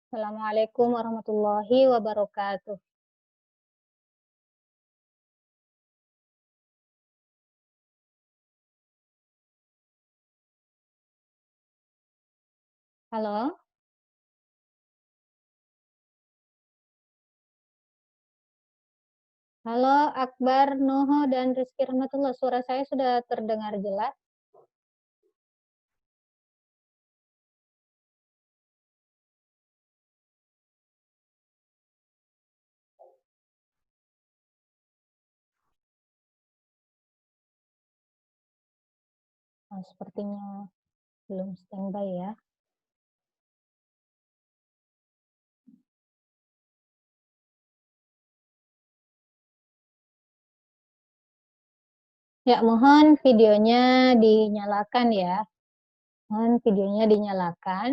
Assalamualaikum warahmatullahi wabarakatuh. Halo? Halo, Akbar, Nuho, dan Rizky Rahmatullah. Suara saya sudah terdengar jelas? Oh, sepertinya belum standby ya. Ya, mohon videonya dinyalakan ya. Mohon videonya dinyalakan.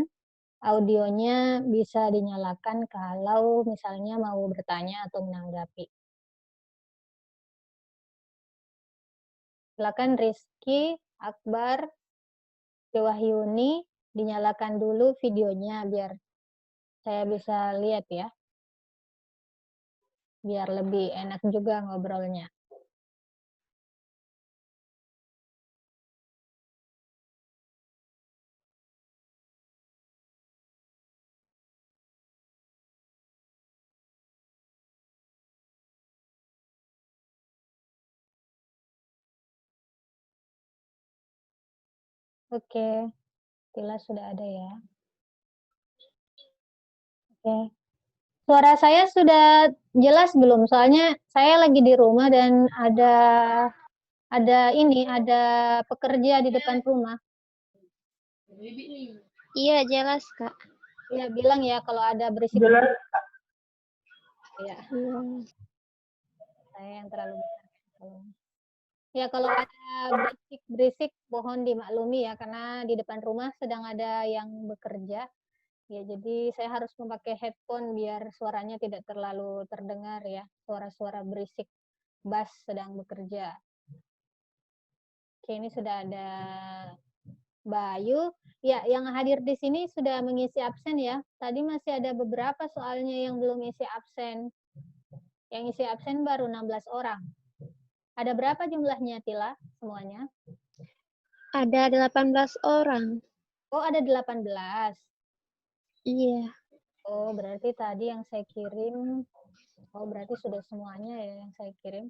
Audionya bisa dinyalakan kalau misalnya mau bertanya atau menanggapi. Silakan Rizky, Akbar, Dewahyuni, dinyalakan dulu videonya biar saya bisa lihat ya. Biar lebih enak juga ngobrolnya. Oke, Tila sudah ada ya. Oke. Suara saya sudah jelas belum? Soalnya saya lagi di rumah dan ada pekerja di depan rumah. Iya, jelas, Kak. Ya, bilang ya kalau ada berisik. Jelas. Ya, Iya. saya yang terlalu besar. Ya, kalau ada berisik mohon dimaklumi ya, karena di depan rumah sedang ada yang bekerja. Ya, jadi saya harus memakai headphone biar suaranya tidak terlalu terdengar ya, suara-suara berisik bas sedang bekerja. Oke, ini sudah ada Bayu. Ya, yang hadir di sini sudah mengisi absen ya. Tadi masih ada beberapa soalnya yang belum isi absen. Yang isi absen baru 16 orang. Ada berapa jumlahnya, Tila, semuanya? Ada 18 orang. Oh, ada 18. Iya. Oh, berarti tadi yang saya kirim, oh berarti sudah semuanya ya yang saya kirim.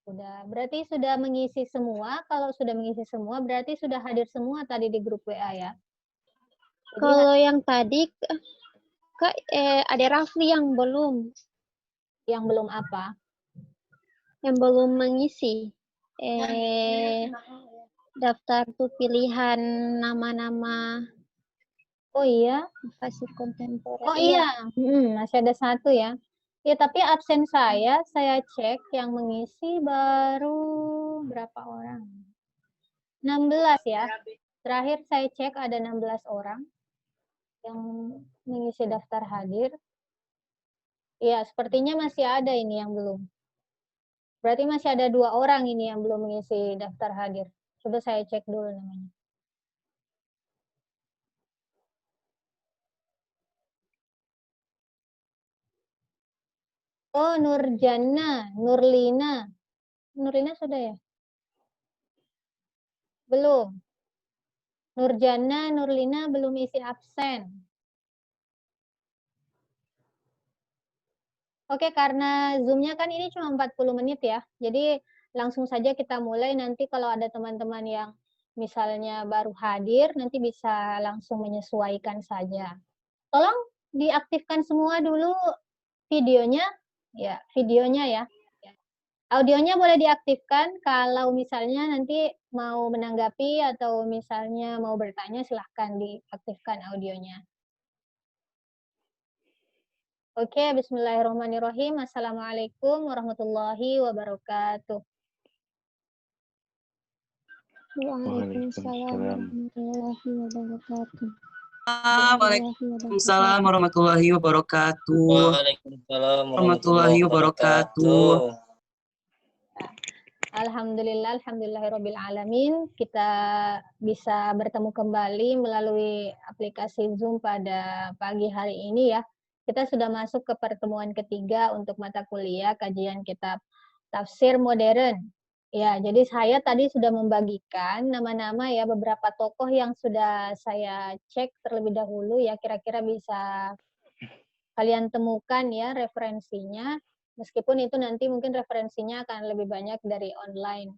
Sudah, berarti sudah mengisi semua. Kalau sudah mengisi semua, berarti sudah hadir semua tadi di grup WA ya. Jadi, Kalau yang tadi, Kak, ada Rafli yang belum. yang belum apa? Yang belum mengisi. Daftar tuh pilihan nama-nama Oh iya? fasih kontemporer. Oh iya, masih ada satu ya. Ya, tapi absen saya cek yang mengisi baru berapa orang? 16 ya. Terakhir saya cek ada 16 orang yang mengisi daftar hadir. Ya, sepertinya masih ada ini yang belum. Berarti masih ada 2 orang ini yang belum mengisi daftar hadir. Coba saya cek dulu namanya. Oh, Nurjana, Nurlina. Nurlina sudah ya? Belum. Nurjana, Nurlina belum isi absen. Oke, karena Zoom-nya kan ini cuma 40 menit ya. Jadi langsung saja kita mulai. Nanti kalau ada teman-teman yang misalnya baru hadir, nanti bisa langsung menyesuaikan saja. Tolong diaktifkan semua dulu videonya. Ya, videonya ya. Audionya boleh diaktifkan. Kalau misalnya nanti mau menanggapi atau misalnya mau bertanya, silahkan diaktifkan audionya. Oke, bismillahirrahmanirrahim. Assalamualaikum warahmatullahi wabarakatuh. Waalaikumsalam warahmatullahi wabarakatuh. Waalaikumsalam warahmatullahi wabarakatuh. Waalaikumsalam warahmatullahi wabarakatuh. Alhamdulillahirabbil alamin. Kita bisa bertemu kembali melalui aplikasi Zoom pada pagi hari ini ya. Kita sudah masuk ke pertemuan ketiga untuk mata kuliah kajian kitab Tafsir Modern. Ya, jadi saya tadi sudah membagikan nama-nama ya beberapa tokoh yang sudah saya cek terlebih dahulu ya, kira-kira bisa kalian temukan ya referensinya. Meskipun itu nanti mungkin referensinya akan lebih banyak dari online.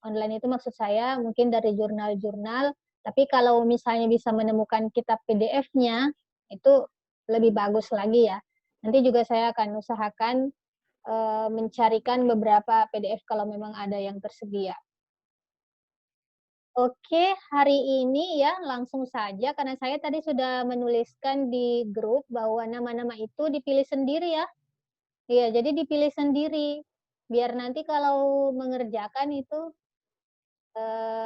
Online itu maksud saya mungkin dari jurnal-jurnal, tapi kalau misalnya bisa menemukan kitab PDF-nya, itu lebih bagus lagi ya. Nanti juga saya akan usahakan mencarikan beberapa PDF kalau memang ada yang tersedia. Oke, hari ini ya langsung saja karena saya tadi sudah menuliskan di grup bahwa nama-nama itu dipilih sendiri ya. Iya, jadi dipilih sendiri. Biar nanti kalau mengerjakan itu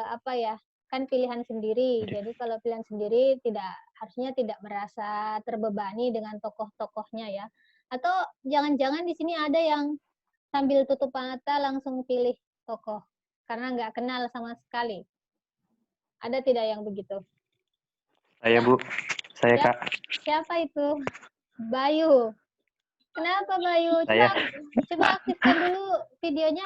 apa ya, kan pilihan sendiri. Jadi kalau pilihan sendiri harusnya tidak merasa terbebani dengan tokoh-tokohnya ya. Atau jangan-jangan di sini ada yang sambil tutup mata langsung pilih tokoh, karena nggak kenal sama sekali. Ada tidak yang begitu? Saya, Bu. Saya, Kak. Siapa itu? Bayu. Kenapa Bayu? Saya. Coba aktifkan dulu videonya.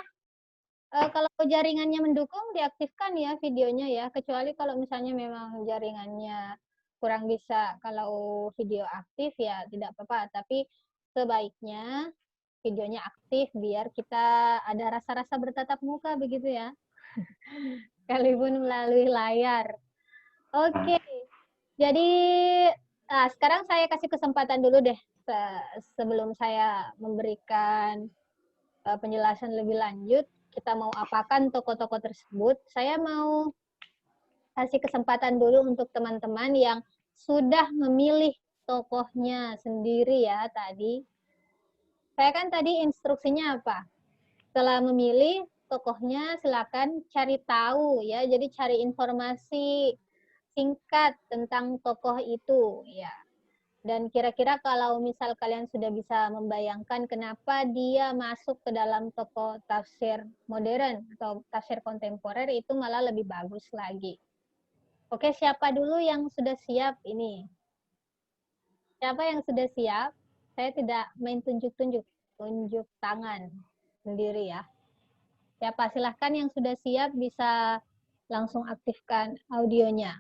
Kalau jaringannya mendukung, diaktifkan ya videonya ya. Kecuali kalau misalnya memang jaringannya kurang bisa, kalau video aktif ya tidak apa-apa. Tapi sebaiknya videonya aktif biar kita ada rasa-rasa bertatap muka begitu ya. Sekalipun melalui layar. Oke. Jadi sekarang saya kasih kesempatan dulu deh sebelum saya memberikan penjelasan lebih lanjut. Kita mau apakan tokoh-tokoh tersebut. Saya mau kasih kesempatan dulu untuk teman-teman yang sudah memilih tokohnya sendiri ya tadi. Saya kan tadi instruksinya apa? Setelah memilih tokohnya, silakan cari tahu ya. Jadi cari informasi singkat tentang tokoh itu ya. Dan kira-kira kalau misal kalian sudah bisa membayangkan kenapa dia masuk ke dalam tokoh tafsir modern atau tafsir kontemporer, itu malah lebih bagus lagi. Oke, siapa dulu yang sudah siap ini? Siapa yang sudah siap? Saya tidak main tunjuk tangan sendiri ya. Siapa? Silahkan yang sudah siap bisa langsung aktifkan audionya.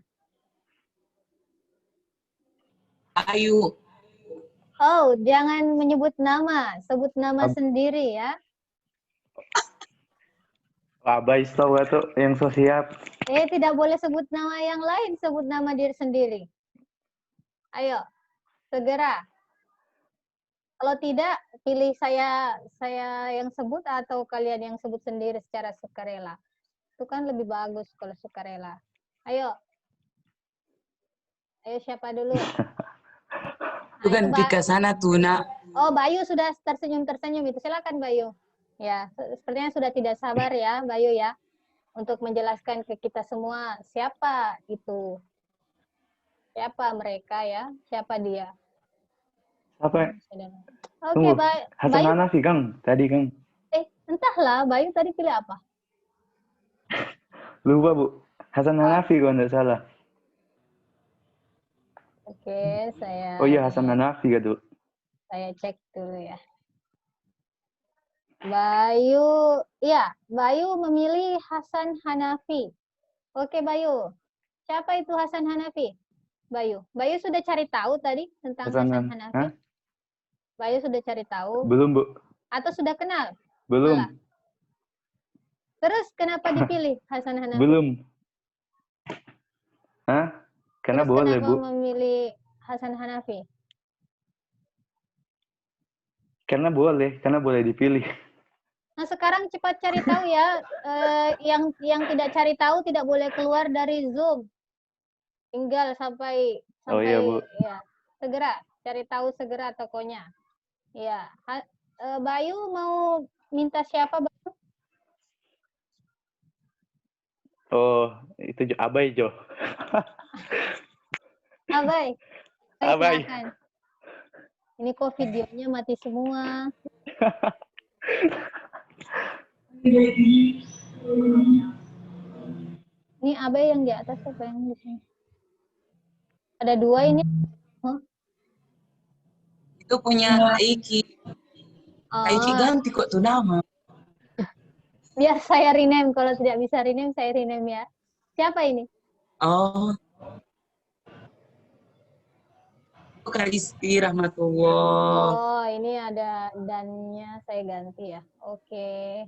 Ayu. Oh, jangan menyebut nama, sebut nama sendiri ya. Abai tahu gak tuh yang so siap? Tidak boleh sebut nama yang lain, sebut nama diri sendiri. Ayo, segera. Kalau tidak, pilih saya yang sebut atau kalian yang sebut sendiri secara sukarela. Itu kan lebih bagus kalau sukarela. Ayo. Ayo siapa dulu? Itu kan Tika sana tuh, nak. Oh, Bayu sudah tersenyum-tersenyum itu. Silakan Bayu. Ya, sepertinya sudah tidak sabar ya, Bayu ya, untuk menjelaskan ke kita semua siapa itu. Siapa mereka ya? Siapa dia? Apa? Oke, Hasan Bayu. Hanafi, Kang. Tadi, Kang. Entahlah, Bayu tadi pilih apa? Lupa, Bu. Hasan Hanafi kalau nggak salah. Oke, saya... Oh iya, Hasan Hanafi gitu. Saya cek dulu ya. Bayu, ya, Bayu memilih Hasan Hanafi. Oke, Bayu. Siapa itu Hasan Hanafi? Bayu. Bayu sudah cari tahu tadi tentang Hasan Hanafi? Hah? Bayu sudah cari tahu? Belum, Bu. Atau sudah kenal? Belum. Malah. Terus kenapa dipilih Hasan Hanafi? Belum. Hah? Karena terus boleh, kenapa Bu. memilih Hasan Hanafi? Karena boleh dipilih. Nah, sekarang cepat cari tahu ya. Yang tidak cari tahu tidak boleh keluar dari Zoom. Tinggal sampai Oh iya, Bu. Ya, segera cari tahu segera tokonya. Ya, Bayu mau minta siapa, Bayu? Oh, itu Abai, Jo. Abai. Abai. Silakan. Ini kok videonya mati semua. Ini Abai yang di atas apa yang di sini? Ada dua ini. Huh? Itu punya Aiki. Aiki Oh, ganti kok tuh nama. biar saya rename. Kalau tidak bisa rename, saya rename ya. Siapa ini? Oh. Bukan Rizky Rahmatullah. Oh, ini ada dannya saya ganti ya. Oke.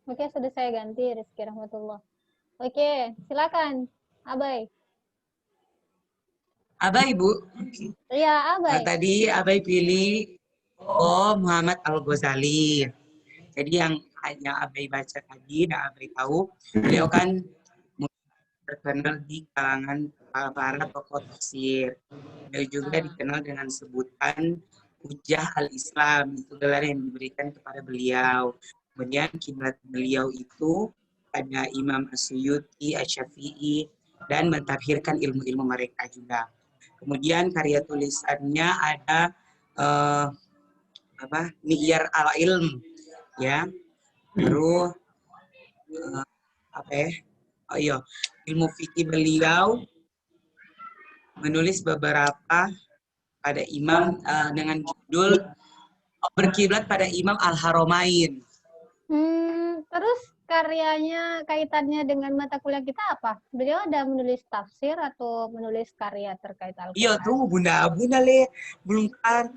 Oke, sudah saya ganti Rizky Rahmatullah. Oke, silakan Abai. Abai, Bu. Iya, Abai. Tadi Abai pilih Muhammad Al-Ghazali. Jadi yang Abai baca tadi dan Abai tahu, beliau kan terkenal di kalangan para tokoh tafsir. Beliau juga dikenal dengan sebutan Hujjah al-Islam, itu gelar yang diberikan kepada beliau. Kemudian kiblat beliau itu ada Imam As-Suyuti, Asy-Syafi'i, dan mentafsirkan ilmu-ilmu mereka juga. Kemudian karya tulisannya ada Mi'yar al-Ilm, ya. Terus ilmu fikih beliau menulis beberapa pada imam dengan judul Berkiblat pada Imam Al-Haramain. Terus karyanya kaitannya dengan mata kuliah kita apa? Beliau ada menulis tafsir atau menulis karya terkait Al-Quran? Iya tuh, bunda le, belum kan.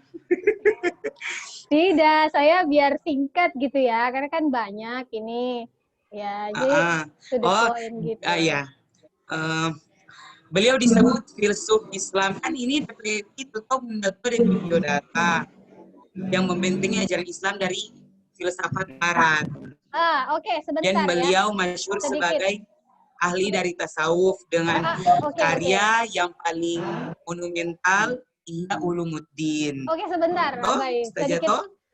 Tidak, saya biar singkat gitu ya, karena kan banyak ini. Ya, jadi to the point gitu. Iya. Beliau disebut filsuf Islam. Kan ini itu toh bunda tuh dari video data yang membentengi ajaran Islam dari filsafat Barat. Oke, sebentar Dan beliau ya. masyhur Sedikit. sebagai ahli dari tasawuf dengan karya yang paling monumental, Ihya Ulumuddin. Oke, sebentar, Abai.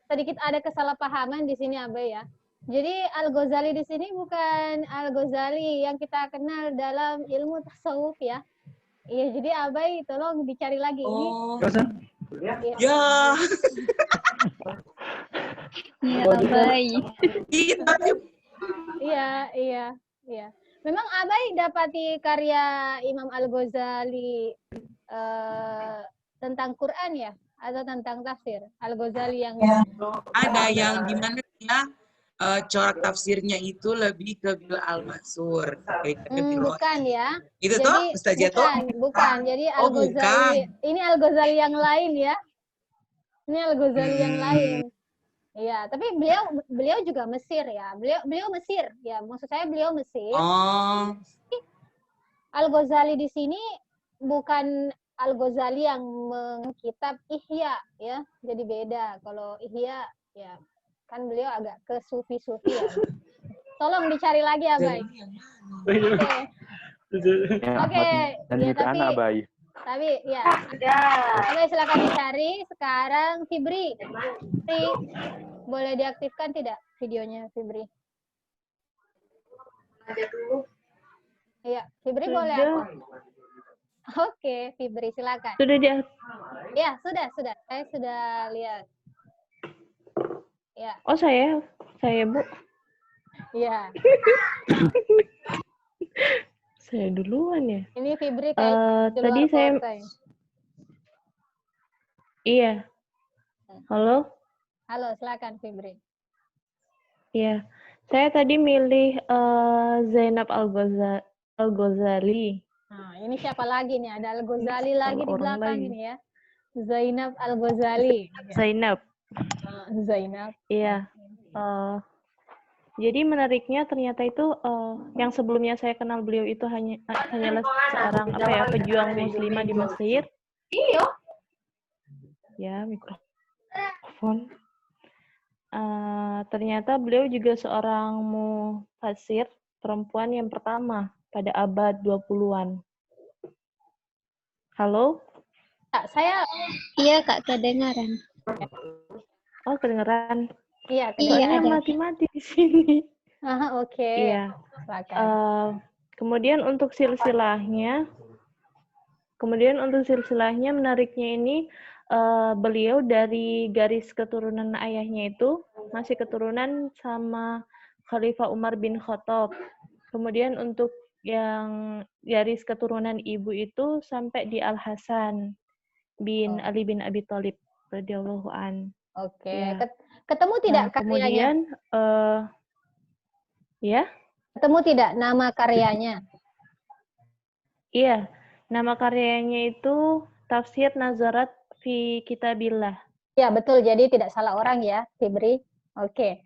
Sedikit ada kesalahpahaman di sini, Abai ya. Jadi Al-Ghazali di sini bukan Al-Ghazali yang kita kenal dalam ilmu tasawuf ya. Iya, jadi Abai tolong dicari lagi ini. Ya. Iya, Abai. Iya. Memang Abai dapati karya Imam Al-Ghazali tentang Quran ya? Atau tentang tafsir? Al-Ghazali yang... Ada yang dimana dia corak tafsirnya itu lebih ke Bil Al-Mansur. Bukan ya. Itu toh, Ustaz Jato? Bukan. Jadi Al-Ghazali, ini Al-Ghazali yang lain ya. Ini Al-Ghazali yang lain. Iya, tapi beliau juga Mesir ya. Beliau Mesir ya. Maksud saya beliau Mesir. Oh. Al-Ghazali di sini bukan Al-Ghazali yang mengkitab Ihya ya. Jadi beda. Kalau Ihya ya kan beliau agak ke sufi-sufi ya. Tolong dicari lagi ya, Bay. Oke. Dan ya, tapi ya. Oke, silakan dicari. Sekarang Fibri. Boleh diaktifkan tidak videonya, Fibri? Ada dulu. Iya, Fibri boleh aktif. Oke, Fibri silakan. Sudah dia? Ya, sudah. Saya sudah lihat. Ya. Oh, saya Bu. Iya. Saya duluan ya. Ini Fibri kayak tadi saya Iya. Halo? Halo, silakan Fibri. Iya. Saya tadi milih Zainab Al-Ghazali. Nah, ini siapa lagi nih? Ada Al-Ghazali lagi di belakang ini ya. Zainab Al-Ghazali. Zainab. Zainab. Iya. Jadi menariknya ternyata itu yang sebelumnya saya kenal beliau itu hanyalah seorang pejuang muslimah di Mesir. Iya. Ya, mikrofon. Ternyata beliau juga seorang mufassir perempuan yang pertama pada abad 20-an. Halo? Iya, Kak, kedengaran. Oh, kedengeran. Iya, ada mati-mati di sini. Oke. Iya. Kemudian untuk silsilahnya menariknya ini beliau dari garis keturunan ayahnya itu masih keturunan sama Khalifah Umar bin Khattab. Kemudian untuk yang garis keturunan ibu itu sampai di Al-Hasan bin Oh. Ali bin Abi Thalib radhiyallahu an. Oke. Ya. Ketemu tidak Nah, karyanya? kemudian ya, Ketemu tidak nama karyanya? iya, nama karyanya itu Tafsir Nazarat fi Kitabillah. Ya, betul. Jadi tidak salah orang ya, Fibri. Oke.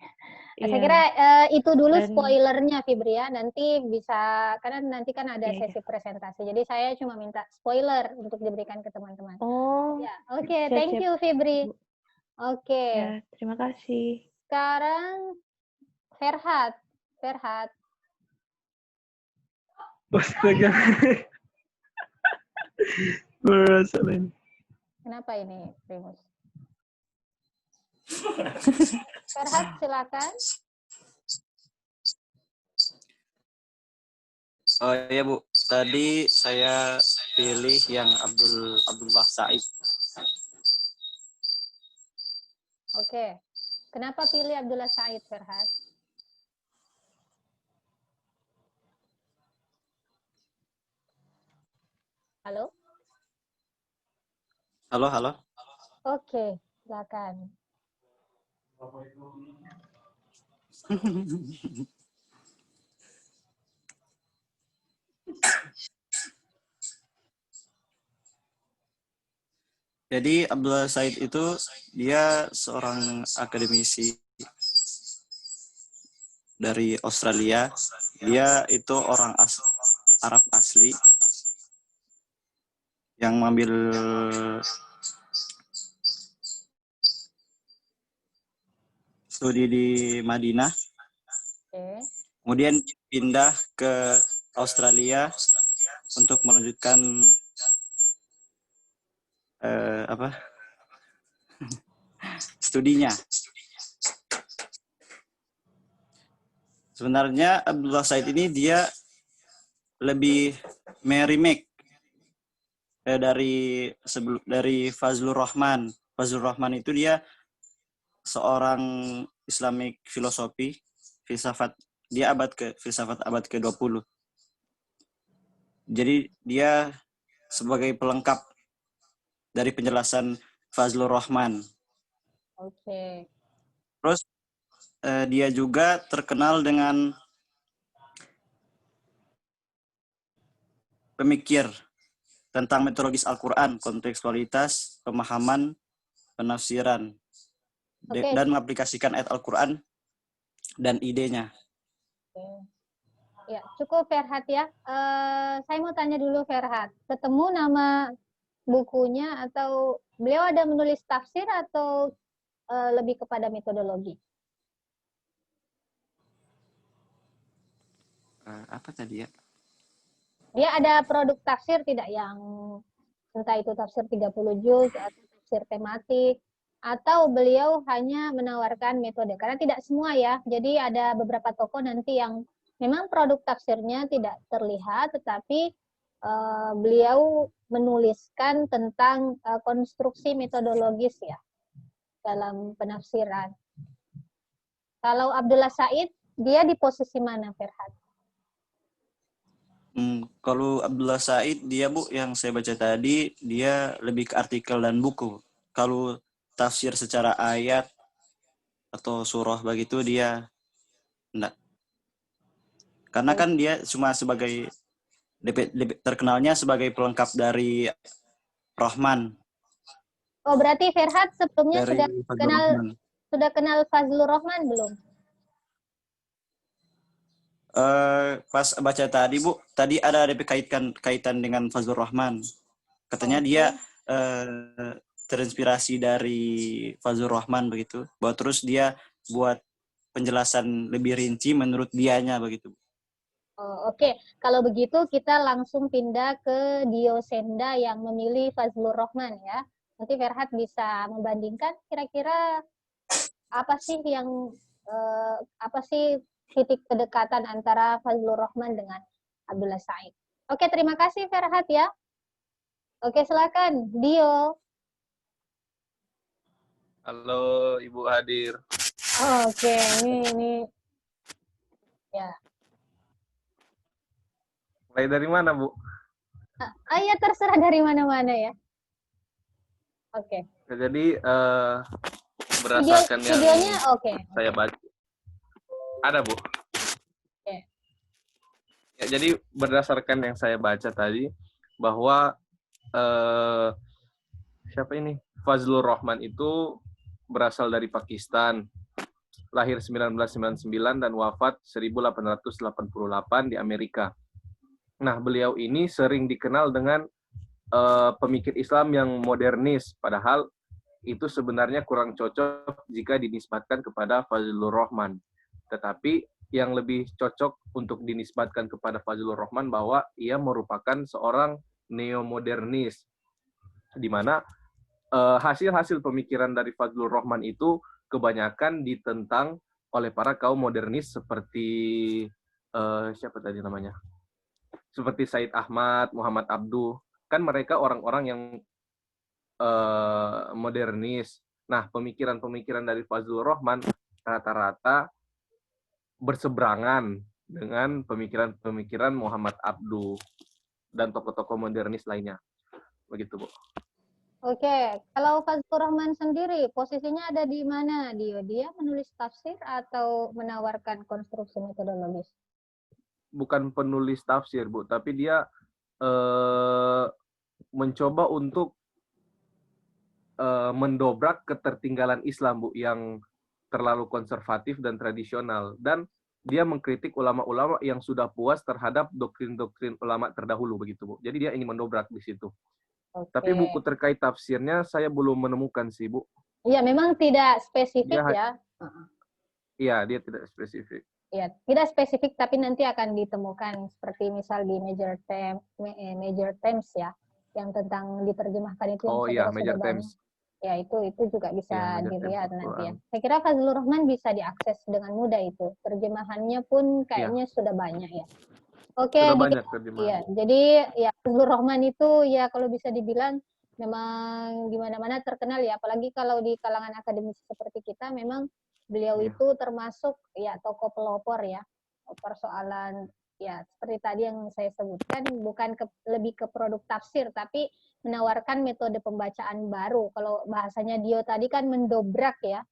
Nah, saya kira Iya. itu dulu Dan- spoilernya, Fibri ya. Nanti bisa, karena nanti kan ada Iya, sesi presentasi. Jadi saya cuma minta spoiler untuk diberikan ke teman-teman. Oh, Ya, oke. siap, Thank siap, you, Fibri. Bu. Oke. Ya, terima kasih. Sekarang Ferhat. Ferhat. Astaga. Berasa Kenapa ini, Primus? Ferhat, silakan. Oh iya Bu, tadi saya pilih yang Abdullah Said. Oke. Kenapa pilih Abdullah Said, Ferhat? Halo? Halo, halo. Oke, silakan. Jadi Abdullah Said itu dia seorang akademisi dari Australia. Dia itu orang Arab asli yang mengambil studi di Madinah. Oke. Kemudian pindah ke Australia untuk melanjutkan studinya. Sebenarnya Abdullah Said ini dia lebih remake dari Fazlur Rahman. Fazlur Rahman itu dia seorang Islamic filosofi, filsafat. Dia filsafat abad ke-20. Jadi dia sebagai pelengkap dari penjelasan Fazlur Rahman. Oke. Terus dia juga terkenal dengan pemikir tentang metodologis Al-Quran, kontekstualitas, pemahaman, penafsiran, Oke. dan mengaplikasikan ayat Al-Quran dan idenya. Oke. Ya, cukup Ferhat ya. Saya mau tanya dulu Ferhat, ketemu nama bukunya atau beliau ada menulis tafsir atau lebih kepada metodologi? Apa tadi ya? Dia ada produk tafsir tidak yang entah itu tafsir 30 juz atau tafsir tematik, atau beliau hanya menawarkan metode? Karena tidak semua ya. Jadi ada beberapa tokoh nanti yang memang produk tafsirnya tidak terlihat, tetapi beliau menuliskan tentang konstruksi metodologis ya dalam penafsiran. Kalau Abdullah Said, dia di posisi mana, Ferhat? Kalau Abdullah Said, dia Bu, yang saya baca tadi, dia lebih ke artikel dan buku. Kalau tafsir secara ayat atau surah begitu dia enggak. Karena kan dia cuma sebagai terkenalnya sebagai pelengkap dari Rahman. Oh, berarti Ferhat sebelumnya Dari sudah kenal Fazlur Rahman belum? Pas baca tadi Bu, tadi ada kaitan dengan Fazlur Rahman. Katanya dia terinspirasi dari Fazlur Rahman begitu. Bahwa terus dia buat penjelasan lebih rinci menurut dianya begitu. Oh, oke. Kalau begitu kita langsung pindah ke Dio Senda yang memilih Fazlur Rahman ya. Nanti Ferhat bisa membandingkan kira-kira apa sih titik kedekatan antara Fazlur Rahman dengan Abdullah Said. Oke, terima kasih Ferhat ya. Oke, silakan Dio. Halo Ibu hadir. Oke, ini Ya. Mulai dari mana, Bu? Ya terserah dari mana-mana ya. Oke. Jadi berdasarkan yang Videonya oke. saya baca, ada, Bu. Oke. Ya, jadi berdasarkan yang saya baca tadi bahwa siapa ini? Fazlur Rahman itu berasal dari Pakistan. Lahir 1999 dan wafat 1888 di Amerika. Nah, beliau ini sering dikenal dengan pemikir Islam yang modernis, padahal itu sebenarnya kurang cocok jika dinisbatkan kepada Fazlur Rahman. Tetapi yang lebih cocok untuk dinisbatkan kepada Fazlur Rahman bahwa ia merupakan seorang neomodernis, di mana hasil-hasil pemikiran dari Fazlur Rahman itu kebanyakan ditentang oleh para kaum modernis seperti siapa tadi namanya? Seperti Said Ahmad, Muhammad Abduh. Kan mereka orang-orang yang modernis. Nah, pemikiran-pemikiran dari Fazlur Rahman rata-rata berseberangan dengan pemikiran-pemikiran Muhammad Abduh dan tokoh-tokoh modernis lainnya. Begitu, Bu. Oke, kalau Fazlur Rahman sendiri posisinya ada di mana, Dio? Dia menulis tafsir atau menawarkan konstruksi metodologis? Bukan penulis tafsir, Bu, tapi dia mencoba untuk mendobrak ketertinggalan Islam, Bu, yang terlalu konservatif dan tradisional. Dan dia mengkritik ulama-ulama yang sudah puas terhadap doktrin-doktrin ulama terdahulu, begitu, Bu. Jadi dia ingin mendobrak di situ. Oke. Tapi buku terkait tafsirnya saya belum menemukan sih, Bu. Iya, memang tidak spesifik Dia ya. Iya, dia tidak spesifik. Ya, tidak spesifik tapi nanti akan ditemukan seperti misal di major themes ya, yang tentang diterjemahkan itu yang Oh saya iya, kira major sudah banyak. themes. Ya, itu juga bisa Iya, major dilihat themes nanti ya. Al-Quran. Saya kira Fazlur Rahman bisa diakses dengan mudah itu. Terjemahannya pun kayaknya sudah banyak ya. Oke, Sudah banyak terjemahan. iya. Jadi ya Fazlur Rahman itu ya kalau bisa dibilang memang di mana-mana terkenal ya, apalagi kalau di kalangan akademisi seperti kita memang beliau Iya. itu termasuk ya tokoh pelopor ya persoalan ya seperti tadi yang saya sebutkan, bukan lebih ke produk tafsir tapi menawarkan metode pembacaan baru. Kalau bahasanya Dio tadi kan mendobrak ya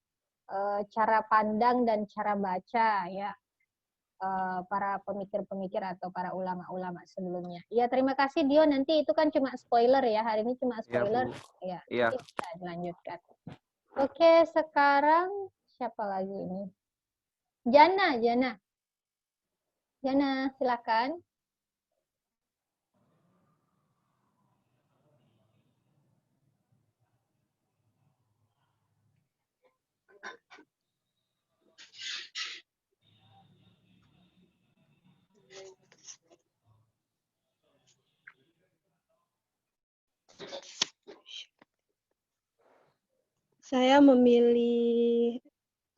cara pandang dan cara baca ya para pemikir-pemikir atau para ulama-ulama sebelumnya. Ya, terima kasih Dio. Nanti itu kan cuma spoiler ya. Hari ini cuma spoiler. Ya, Iya. nanti kita lanjutkan. Oke, sekarang siapa lagi ini? Jana, silakan. Saya memilih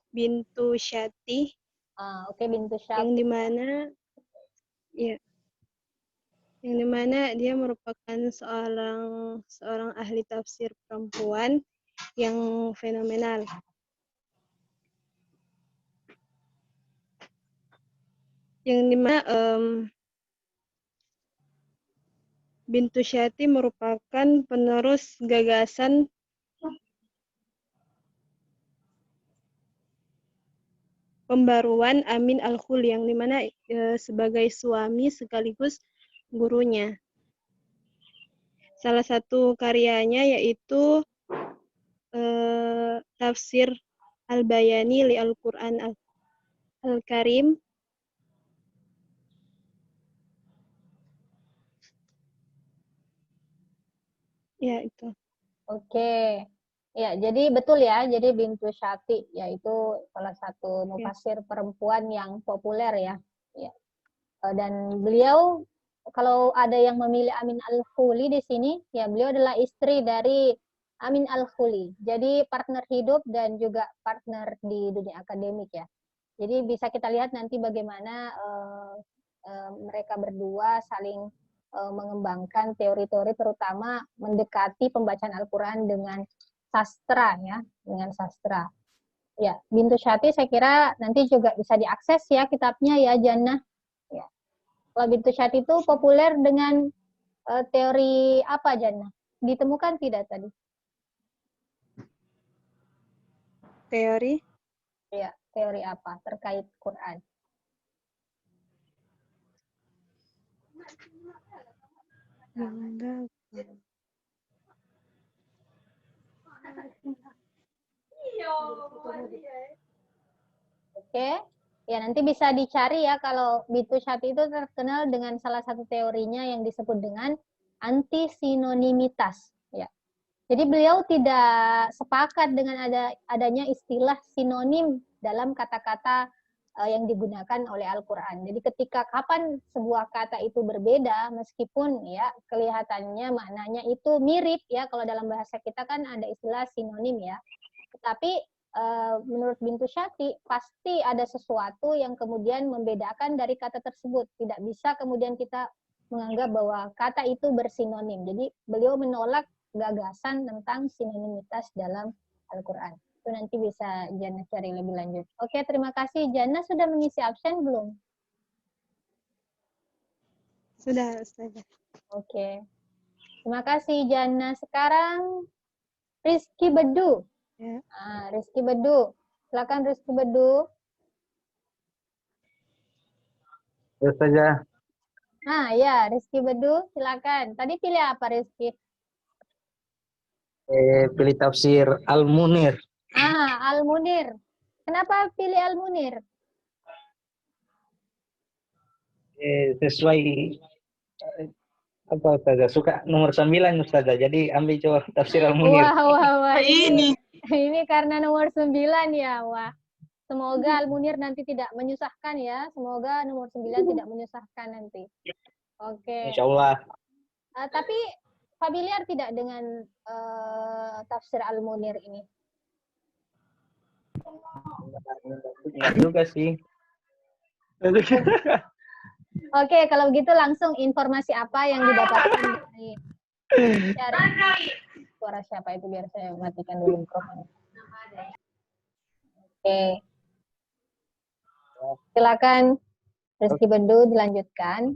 Bintu Syati. Oke, Bintu Syati. Yang dimana dia merupakan seorang ahli tafsir perempuan yang fenomenal. Yang dimana Bintu Syati merupakan penerus gagasan pembaruan Amin Al-Khul, yang dimana sebagai suami sekaligus gurunya. Salah satu karyanya yaitu Tafsir Al-Bayani li Al-Quran Al-Karim. Ya, itu. Oke. Ya, jadi betul ya. Jadi Bintu Syati yaitu salah satu mufasir perempuan yang populer ya. Ya. Dan beliau kalau ada yang memilih Amin Al-Khuli di sini, ya beliau adalah istri dari Amin Al-Khuli. Jadi partner hidup dan juga partner di dunia akademik ya. Jadi bisa kita lihat nanti bagaimana mereka berdua saling mengembangkan teori-teori, terutama mendekati pembacaan Al-Quran dengan sastra ya, dengan sastra. Ya, Bintu Syati saya kira nanti juga bisa diakses ya kitabnya ya, Jannah. Ya. Kalau Bintu Syati itu populer dengan teori apa, Jannah? Ditemukan tidak tadi? Teori Ya, teori apa terkait Quran? Oke, ya nanti bisa dicari ya kalau Bintu Syati itu terkenal dengan salah satu teorinya yang disebut dengan antisinonimitas. Ya, jadi beliau tidak sepakat dengan adanya istilah sinonim dalam kata-kata yang digunakan oleh Al-Quran. Jadi ketika kapan sebuah kata itu berbeda, meskipun ya kelihatannya maknanya itu mirip ya, kalau dalam bahasa kita kan ada istilah sinonim ya. Tetapi menurut Bintu Syati pasti ada sesuatu yang kemudian membedakan dari kata tersebut. Tidak bisa kemudian kita menganggap bahwa kata itu bersinonim. Jadi beliau menolak gagasan tentang sinonimitas dalam Al-Quran. Itu nanti bisa Jana cari lebih lanjut. Oke, terima kasih. Jana sudah mengisi absen belum? sudah, Ustazah. Oke. Terima kasih Jana. Sekarang Rizky Bedu. Ya. Rizky Bedu. Silakan Rizky Bedu. Ustazah, Ya, Rizky Bedu, silakan. Tadi pilih apa, Rizky? pilih tafsir Al-Munir. Al-Munir. Kenapa pilih Al-Munir? Sesuai apa Ustazah? Suka nomor 9 Ustazah. Jadi ambil coba tafsir Al-Munir. Wah. Ini karena nomor 9 ya. Wah. Semoga Al-Munir nanti tidak menyusahkan ya. Semoga nomor 9 tidak menyusahkan nanti. Oke. Insya Allah. Tapi familiar tidak dengan tafsir Al-Munir ini? Enggak juga sih. Oke, kalau begitu langsung informasi apa yang didapatkan dari suara siapa itu, biar saya matikan dulu mikrofonnya. Oke. Silakan Rizky Bedu dilanjutkan.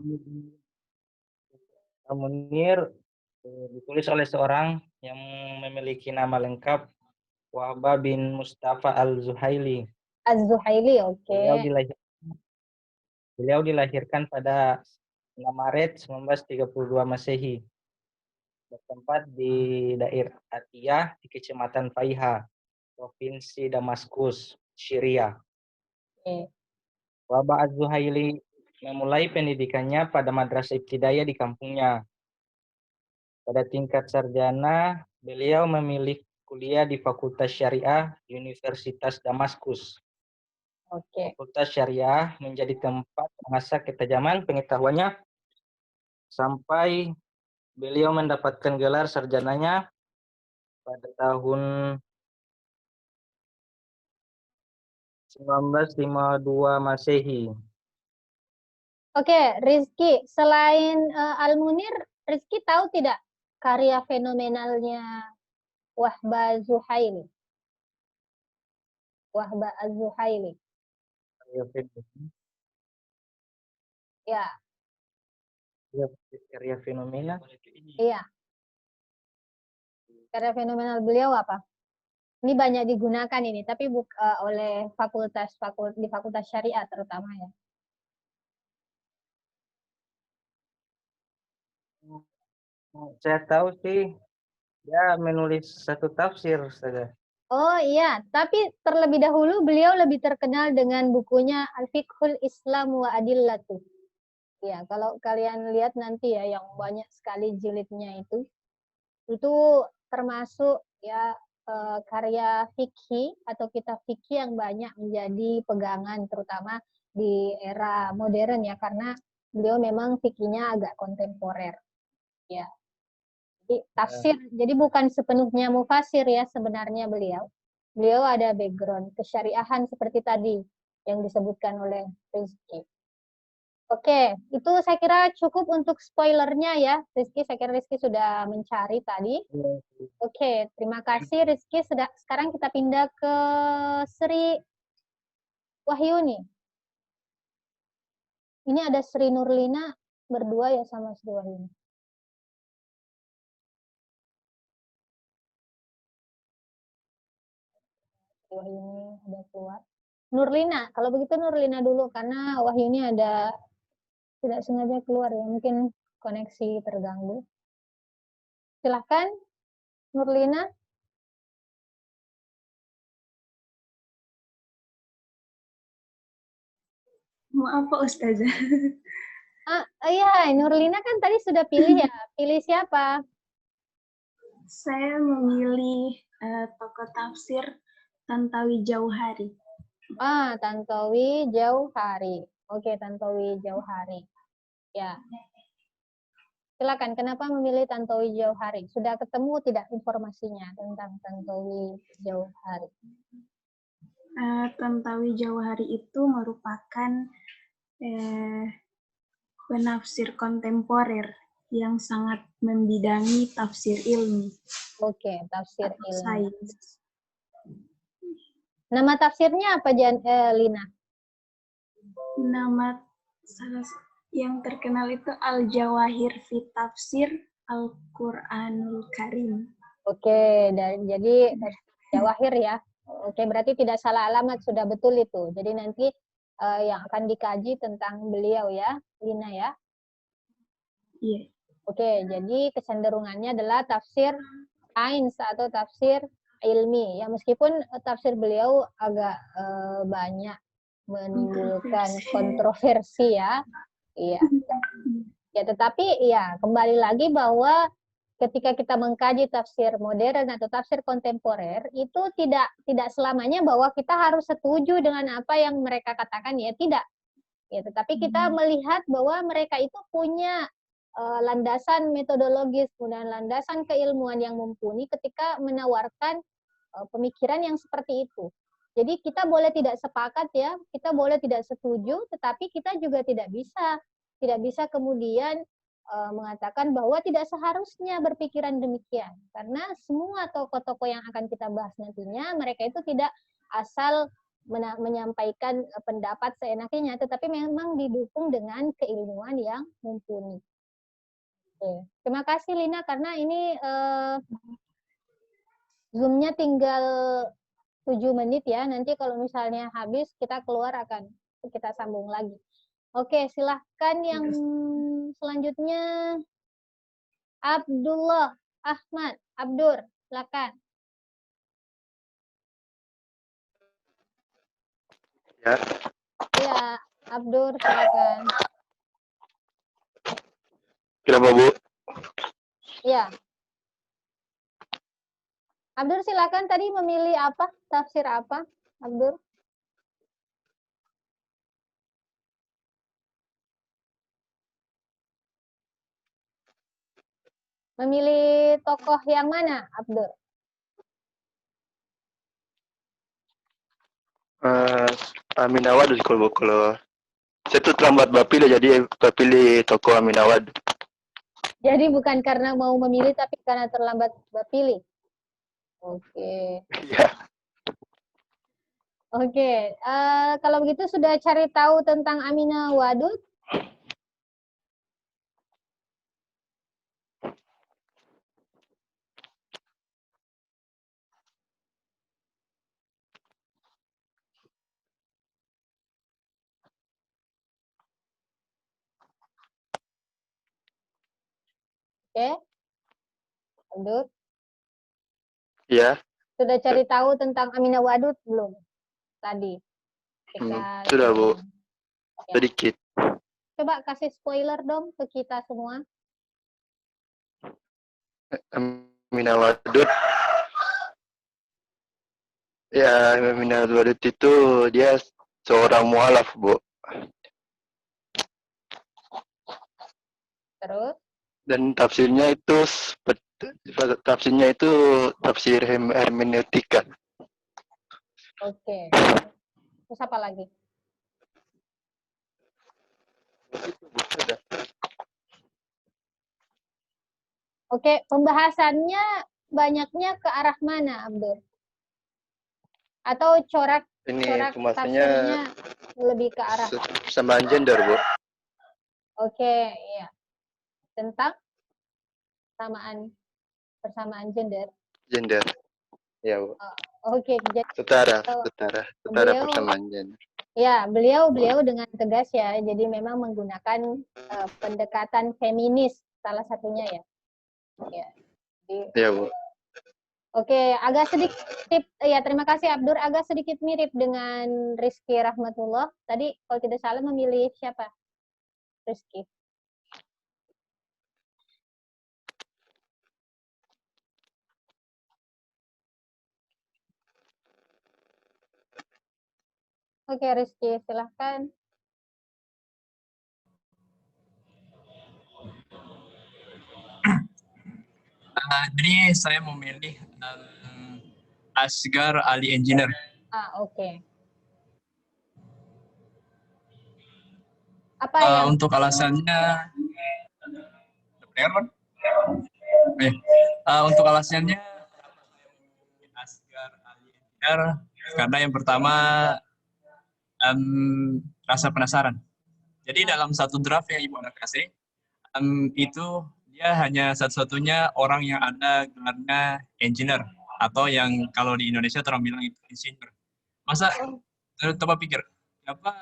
Al-Munir ditulis oleh seorang yang memiliki nama lengkap Wahbah bin Mustafa Al-Zuhaili. Az-Zuhaili, oke. Beliau dilahirkan pada 6 Maret 1932 Masehi. Bertempat di daerah Atiyah di Kecamatan Faiha, Provinsi Damaskus, Syria. Oke. Wahbah Az-Zuhaili memulai pendidikannya pada madrasah ibtidaiyah di kampungnya. Pada tingkat sarjana, beliau memilih kuliah di Fakultas Syariah Universitas Damaskus. Oke. Fakultas Syariah menjadi tempat mengasah ketajaman pengetahuannya sampai beliau mendapatkan gelar sarjananya pada tahun 1952 Masehi. Oke, Rizky, selain Al-Munir, Rizky tahu tidak karya fenomenalnya Wahbah Az-Zuhaili? Wahbah Az-Zuhaili. Ya. Karya fenomena. Iya. Karya fenomenal beliau apa? Ini banyak digunakan ini, tapi oleh di fakultas syariah terutama ya. Saya tahu sih, dia menulis satu tafsir saja. Oh iya, tapi terlebih dahulu beliau lebih terkenal dengan bukunya Al-Fiqhul Islam wa Adillatuh. Ya, kalau kalian lihat nanti ya, yang banyak sekali jilidnya itu termasuk ya karya fikih atau kitab fikih yang banyak menjadi pegangan terutama di era modern ya, karena beliau memang fikihnya agak kontemporer. Ya. Jadi tafsir, jadi bukan sepenuhnya mufasir ya sebenarnya beliau. Beliau ada background kesyariahan seperti tadi yang disebutkan oleh Rizky. Oke, itu saya kira cukup untuk spoilernya ya, Rizky. Saya kira Rizky sudah mencari tadi. Oke, terima kasih Rizky. Sekarang kita pindah ke Sri Wahyuni. Ini ada Sri Nurlina berdua ya sama Sri Wahyuni. Sri Wahyuni udah keluar. Nurlina, kalau begitu Nurlina dulu karena Wahyuni ada tidak sengaja keluar ya, mungkin koneksi terganggu. Silahkan Nurlina. Mau apa Ustazah? Iya, Nurlina kan tadi sudah pilih ya. Pilih siapa? Saya memilih tokoh tafsir Tantawi Jauhari. Tantowi Jauhari. Oke, Tantowi Jauhari. Ya. Silakan, kenapa memilih Tantowi Jauhari? Sudah ketemu tidak informasinya tentang Tantowi Jauhari? Tantawi Jauhari itu merupakan penafsir kontemporer yang sangat membidangi tafsir ilmi. Oke, tafsir atau ilmi. sains. Nama tafsirnya apa, Lina? Nama yang terkenal itu Al-Jawahir fi Tafsir Al-Qur'anul Karim. Oke, jadi Jawahir ya. Oke, berarti tidak salah alamat, sudah betul itu. Jadi nanti yang akan dikaji tentang beliau ya, Lina ya. Iya. Oke, jadi kecenderungannya adalah tafsir sains atau tafsir ilmi. Ya, meskipun tafsir beliau agak banyak menimbulkan kontroversi ya. Iya. Ya, tetapi ya kembali lagi bahwa ketika kita mengkaji tafsir modern atau tafsir kontemporer itu tidak selamanya bahwa kita harus setuju dengan apa yang mereka katakan ya, tidak. Ya, tetapi kita melihat bahwa mereka itu punya landasan metodologis, kemudian landasan keilmuan yang mumpuni ketika menawarkan pemikiran yang seperti itu. Jadi kita boleh tidak sepakat ya, kita boleh tidak setuju, tetapi kita juga tidak bisa kemudian mengatakan bahwa tidak seharusnya berpikiran demikian. Karena semua tokoh-tokoh yang akan kita bahas nantinya, mereka itu tidak asal menyampaikan pendapat seenaknya, tetapi memang didukung dengan keilmuan yang mumpuni. Oke. Terima kasih Lina, karena ini Zoom-nya tinggal 7 menit ya, nanti kalau misalnya habis kita keluar akan kita sambung lagi. Oke, silahkan yang selanjutnya. Abdullah Ahmad, Abdur, silakan. Ya. Iya, Abdur, silakan. Kenapa, Bu? Iya. Abdur, silakan tadi memilih apa? Tafsir apa, Abdur? Memilih tokoh yang mana, Abdur? Amin Awad kalau saya tuh terlambat bapilih, jadi bapilih tokoh Amin Awad. Jadi bukan karena mau memilih, tapi karena terlambat bapilih. Oke. Iya. Oke, kalau begitu sudah cari tahu tentang Aminah Wadud? Oke, Wadud. Iya. Sudah cari tahu tentang Aminah Wadud belum? Tadi. Sudah, Bu. Ya. Sedikit. Coba kasih spoiler dong ke kita semua. Aminah Wadud. Ya, Aminah Wadud itu dia seorang mualaf, Bu. Terus? Dan tafsirnya itu tafsir hermeneutika. Oke. Terus apa lagi? Begitu, Bu. Sudah. Oke, pembahasannya banyaknya ke arah mana, Abdur? Atau corak Ini pembahasannya tafsirnya lebih ke arah? persamaan gender, Bu. Oke, iya. Tentang persamaan gender. Gender. Ya, Bu. Oke, jadi Setara beliau persamaan gender. ya, beliau dengan tegas ya. Jadi memang menggunakan pendekatan feminis salah satunya ya. Ya. Jadi, Ya, Bu. oke, agak sedikit ya, terima kasih Abdur, agak sedikit mirip dengan Rizky Rahmatullah. Tadi kalau tidak salah memilih siapa? Rizky. Oke, Rizky, silahkan. Jadi saya memilih Asgar Ali Engineer. Oke. Apa yang Untuk alasannya, untuk alasannya Asgar Ali Engineer karena yang pertama rasa penasaran. Jadi dalam satu draft yang Ibu Ana kasih, itu dia hanya satu-satunya orang yang ada gelarnya engineer, atau yang kalau di Indonesia orang bilang itu insinyur. Masa coba pikir, kenapa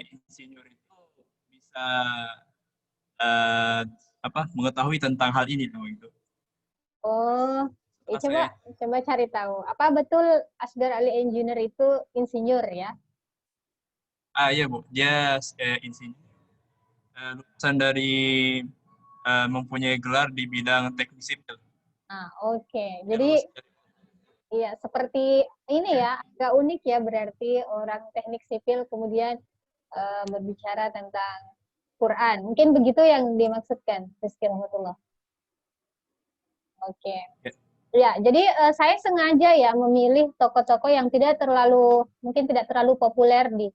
insinyur itu bisa mengetahui tentang hal ini tuh gitu. Oh, coba cari tahu. Apa betul Asgar Ali Engineer itu insinyur ya? Iya Bu, dia insinyur. Lulusan dari mempunyai gelar di bidang teknik sipil. Oke. Jadi iya, seperti ini ya, agak unik ya, berarti orang teknik sipil kemudian berbicara tentang Quran. Mungkin begitu yang dimaksudkan, Rizky Rahmatullah. Oke. Ya, jadi saya sengaja ya memilih tokoh-tokoh yang mungkin tidak terlalu populer di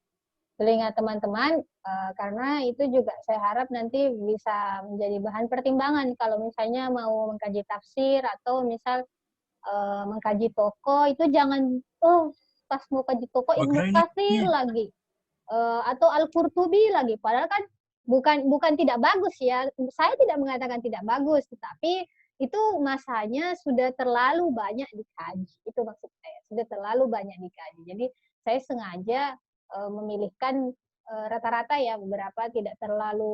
telinga teman-teman, karena itu juga saya harap nanti bisa menjadi bahan pertimbangan kalau misalnya mau mengkaji tafsir atau misal mengkaji tokoh, itu jangan pas mau kaji tokoh Ibnu Katsir lagi atau Al-Qurtubi lagi, padahal kan bukan tidak bagus ya, saya tidak mengatakan tidak bagus, tetapi itu masanya sudah terlalu banyak dikaji, itu maksud saya, sudah terlalu banyak dikaji. Jadi saya sengaja memilihkan rata-rata ya, beberapa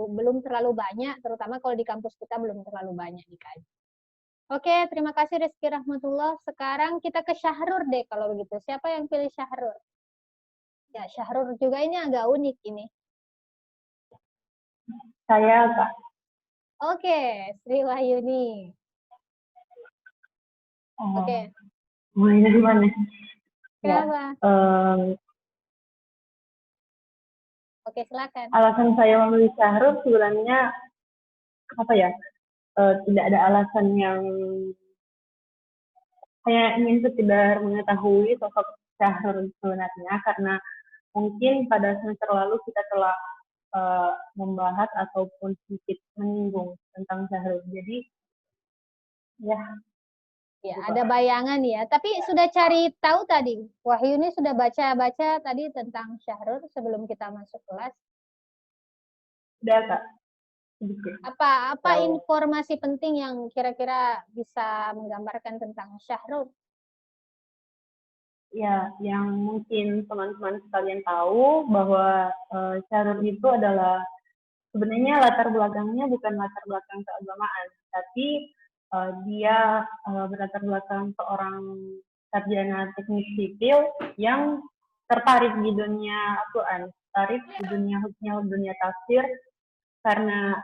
belum terlalu banyak, terutama kalau di kampus kita belum terlalu banyak dikaji. Oke, terima kasih Rizky Rahmatullah. Sekarang kita ke Syahrur deh kalau begitu. Siapa yang pilih Syahrur? Ya, Syahrur juga ini agak unik ini. Saya, Kak. Oke, Sri Wahyuni. Oke. Mulai dari mana? Kenapa? Ya, Oke, silakan. alasan saya memilih Syahrur sebenarnya apa ya? Tidak ada alasan yang saya ingin sekedar mengetahui sosok Syahrur sebenarnya, karena mungkin pada semester lalu kita telah membahas ataupun sedikit menyinggung tentang Syahrur. Jadi ya ada bayangan ya. Tapi sudah cari tahu tadi, Wahyuni sudah baca-baca tadi tentang Syahrur sebelum kita masuk kelas? Sudah, Kak. Apa informasi penting yang kira-kira bisa menggambarkan tentang Syahrur? Ya, yang mungkin teman-teman sekalian tahu bahwa Syahrur itu adalah sebenarnya latar belakangnya bukan latar belakang keagamaan, tapi dia berlatar belakang seorang sarjana teknik sipil yang tertarik di dunia Al-Quran, tertarik di dunia tafsir, karena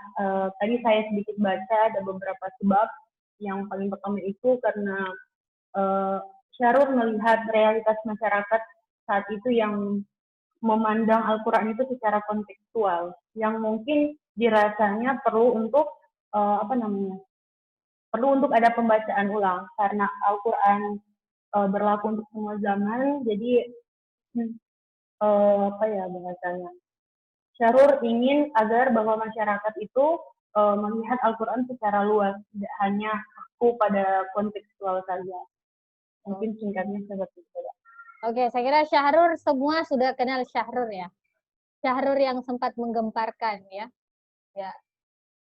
tadi saya sedikit baca ada beberapa sebab. Yang paling pertama itu karena Syahrur melihat realitas masyarakat saat itu yang memandang Al-Quran itu secara kontekstual, yang mungkin dirasanya perlu untuk perlu untuk ada pembacaan ulang, karena Al-Quran berlaku untuk semua zaman. Jadi bahasanya, Syahrul ingin agar bahwa masyarakat itu melihat Al-Quran secara luas, tidak hanya aku pada kontekstual saja. Mungkin singkatnya seperti itu. Oke, saya kira Syahrul semua sudah kenal Syahrul ya. Syahrul yang sempat menggemparkan ya. Ya,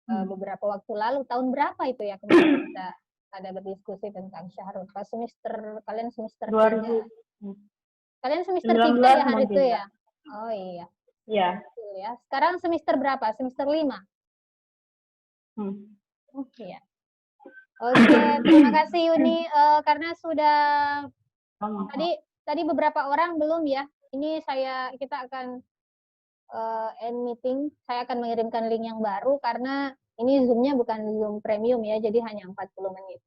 beberapa waktu lalu, tahun berapa itu ya kemarin kita ada berdiskusi tentang Syahrul. Pas semester, kalian semester 3. Kalian semester 3 ya hari itu ya? Oh iya. Iya. Ya. Sekarang semester berapa? Semester 5? Iya. Oke, terima kasih Yuni karena sudah tadi beberapa orang belum ya. Ini kita akan end meeting. Saya akan mengirimkan link yang baru karena ini Zoom-nya bukan Zoom premium ya, jadi hanya 40 menit.